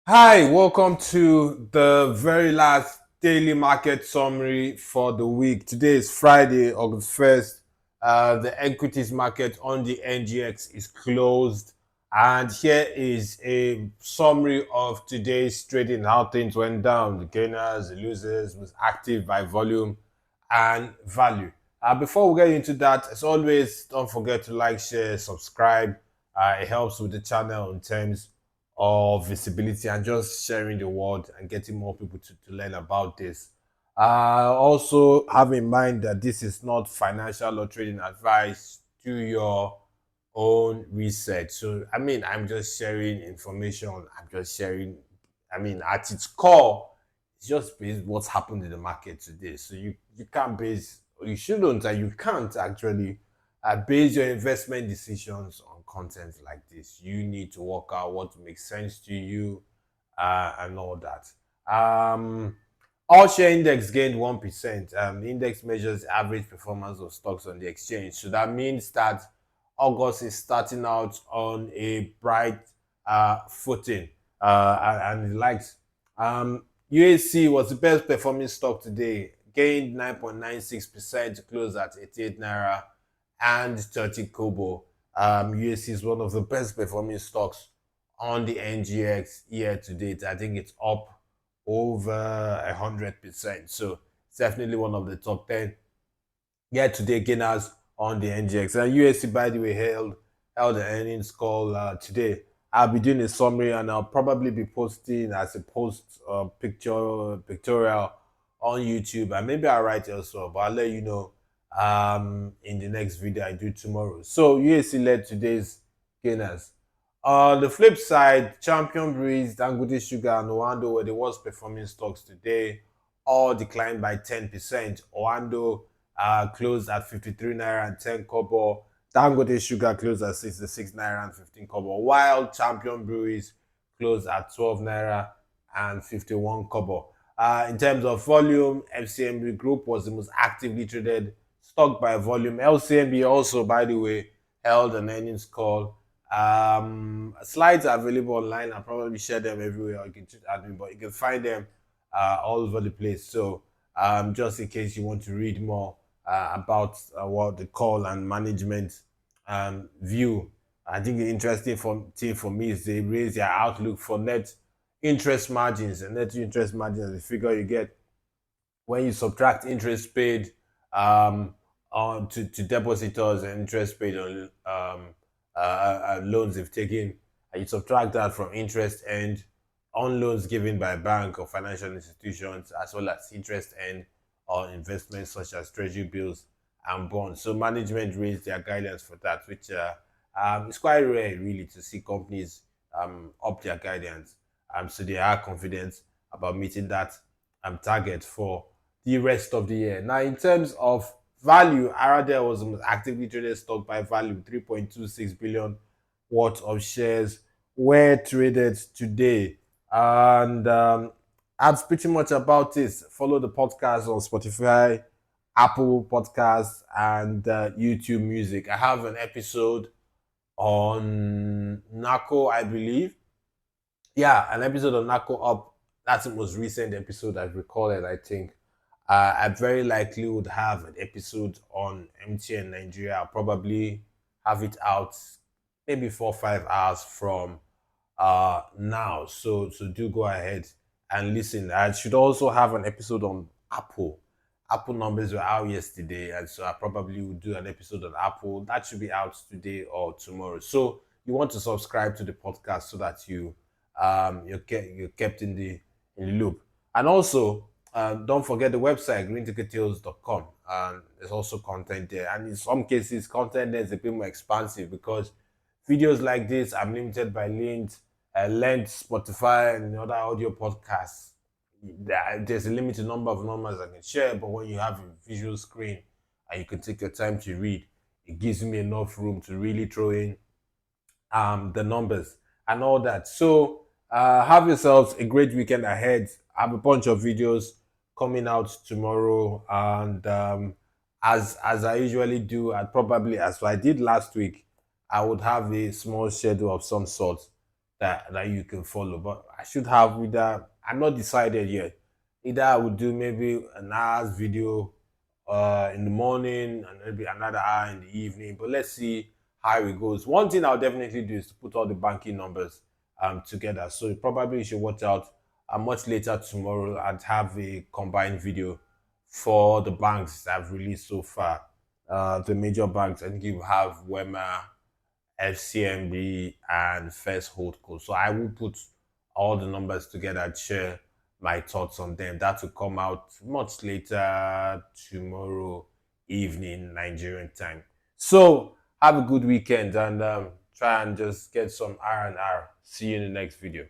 Hi, welcome to the very last daily market summary for the week. Today is Friday, August 1st. The equities market on the NGX is closed. And here is a summary of today's trading, how things went down, the gainers, the losers, was active by volume and value. Before we get into that, as always, don't forget to like, share, subscribe. It helps with the channel in terms of visibility and just sharing the word and getting more people to learn about this. Also, have in mind that this is not financial or trading advice. Do your own research. So, I'm just sharing information. I'm just sharing, at its core, it's just based what's happened in the market today. So, you can't base, or you shouldn't, and you can't actually base your investment decisions on content like this. You need to work out what makes sense to you and all that. All share index gained 1%. The index measures average performance of stocks on the exchange. So that means that August is starting out on a bright footing and it likes. UAC was the best performing stock today, gained 9.96% to close at 88 naira and 30 kobo. UAC is one of the best performing stocks on the NGX year to date. I think it's up over 100%. So it's definitely one of the top 10 year to date gainers on the NGX. And USC, by the way, held an earnings call today. I'll be doing a summary and I'll probably be posting as a post pictorial on YouTube, and maybe I'll write it also, but I'll let you know in the next video I do tomorrow. So USC led today's gainers. On the flip side, Champion Breeze, Dangote Sugar, and Oando were the worst performing stocks today. All declined by 10%. Oando closed at 53 naira and 10 kobo. Dangote Sugar closed at 66 naira and 15 kobo, while Champion Breweries closed at 12 naira and 51 kobo. In terms of volume, FCMB Group was the most actively traded stock by volume. LCMB also, by the way, held an earnings call. Slides are available online. I'll probably share them everywhere. You can choose admin, but you can find them all over the place. So, just in case you want to read more about what the call and management view, I think the interesting thing for me is they raise their outlook for net interest margins. And net interest margins is the figure you get when you subtract interest paid to depositors and interest paid on loans they've taken, and you subtract that from interest earned on loans given by bank or financial institutions, as well as interest earned on investments such as treasury bills and bonds. So management raised their guidance for that, which is quite rare, really, to see companies up their guidance. So they are confident about meeting that target for the rest of the year. Now, in terms of value, Aradel was the most actively traded stock by value, 3.26 billion worth of shares were traded today. And that's pretty much about this. Follow the podcast on Spotify, Apple Podcasts, and YouTube Music. I have an episode on NACO, I believe. Yeah, an episode on NACO up. That's the most recent episode I've recorded, I think. I very likely would have an episode on MTN Nigeria. I'll probably have it out maybe 4 or 5 hours from now. So do go ahead and listen. I should also have an episode on Apple. Apple numbers were out yesterday, and so I probably will do an episode on Apple. That should be out today or tomorrow. So you want to subscribe to the podcast so that you're kept in the loop. And also, don't forget the website greentickertales.com. There's also content there, and in some cases, content there is a bit more expansive because videos like this I'm limited by Lent, Spotify, and other audio podcasts. There's a limited number of numbers I can share, but when you have a visual screen and you can take your time to read, it gives me enough room to really throw in the numbers and all that. So have yourselves a great weekend ahead. I have a bunch of videos coming out tomorrow, and as I usually do, I probably, as I did last week, I would have a small schedule of some sort that you can follow. But I should have either, I'm not decided yet. Either I would do maybe an hour's video in the morning and maybe another hour in the evening. But let's see how it goes. One thing I'll definitely do is to put all the banking numbers together. So you probably should watch out much later tomorrow. I'd have a combined video for the banks I've released so far. The major banks, I think you have Wema, FCMB, and First Holdco. So I will put all the numbers together and share my thoughts on them. That will come out much later tomorrow evening, Nigerian time. So have a good weekend and try and just get some R&R. See you in the next video.